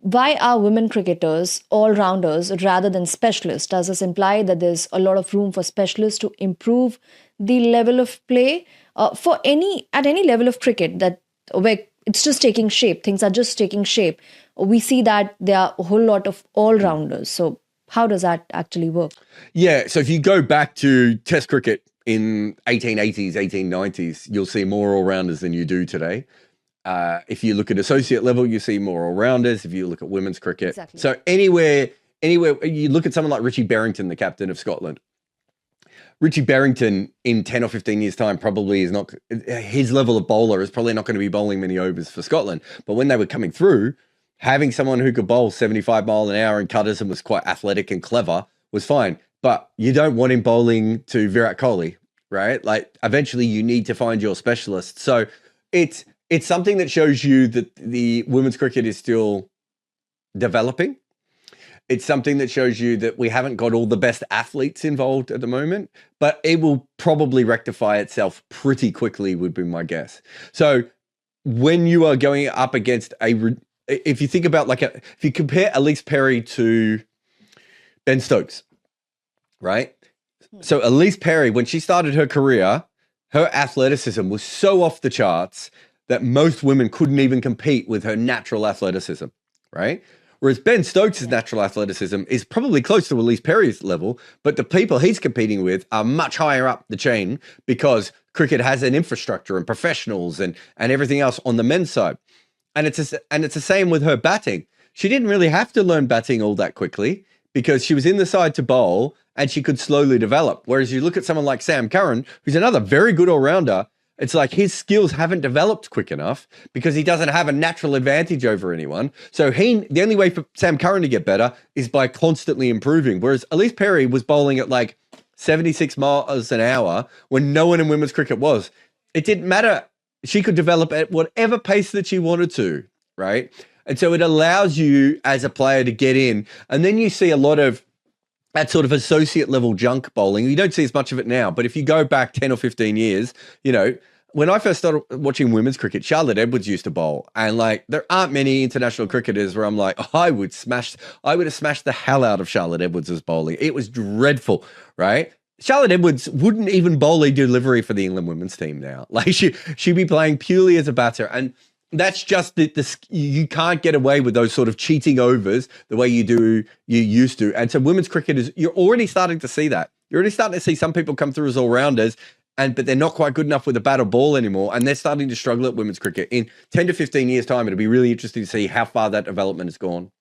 why are women cricketers all-rounders rather than specialists? Does this imply that there's a lot of room for specialists to improve the level of play for any level of cricket that where it's just taking shape, things are just taking shape? We see that there are a whole lot of all-rounders. So how does that actually work? Yeah, so if you go back to Test cricket in 1880s, 1890s, you'll see more all-rounders than you do today. If you look at associate level, you see more all-rounders. If you look at women's cricket. Exactly. So anywhere, you look at someone like Richie Berrington, the captain of Scotland. Richie Berrington in 10 or 15 years' time probably is not, his level of bowler is probably not going to be bowling many overs for Scotland. But when they were coming through, having someone who could bowl 75 mile an hour in cutters and was quite athletic and clever was fine. But you don't want him bowling to Virat Kohli, right? Like eventually you need to find your specialist. So it's something that shows you that the women's cricket is still developing. It's something that shows you that we haven't got all the best athletes involved at the moment, but it will probably rectify itself pretty quickly, would be my guess. So when you are going up against if you think about if you compare Ellyse Perry to Ben Stokes, right? So Ellyse Perry, when she started her career, her athleticism was so off the charts that most women couldn't even compete with her natural athleticism, right? Whereas Ben Stokes' natural athleticism is probably close to Ellyse Perry's level, but the people he's competing with are much higher up the chain because cricket has an infrastructure and professionals and everything else on the men's side. And it's the same with her batting. She didn't really have to learn batting all that quickly because she was in the side to bowl and she could slowly develop. Whereas you look at someone like Sam Curran, who's another very good all-rounder, it's like his skills haven't developed quick enough because he doesn't have a natural advantage over anyone. So the only way for Sam Curran to get better is by constantly improving. Whereas Ellyse Perry was bowling at like 76 miles an hour when no one in women's cricket was. It didn't matter. She could develop at whatever pace that she wanted to, right? And so it allows you as a player to get in. And then you see a lot of that sort of associate level junk bowling. You don't see as much of it now, but if you go back 10 or 15 years, when I first started watching women's cricket, Charlotte Edwards used to bowl. And there aren't many international cricketers where I'm like, I would have smashed the hell out of Charlotte Edwards' bowling. It was dreadful, right? Charlotte Edwards wouldn't even bowl a delivery for the England women's team now. She'd be playing purely as a batter. And that's just you can't get away with those sort of cheating overs the way you used to. And so women's cricket you're already starting to see that. You're already starting to see some people come through as all-rounders, but they're not quite good enough with a bat or ball anymore. And they're starting to struggle at women's cricket. In 10 to 15 years' time, it'll be really interesting to see how far that development has gone.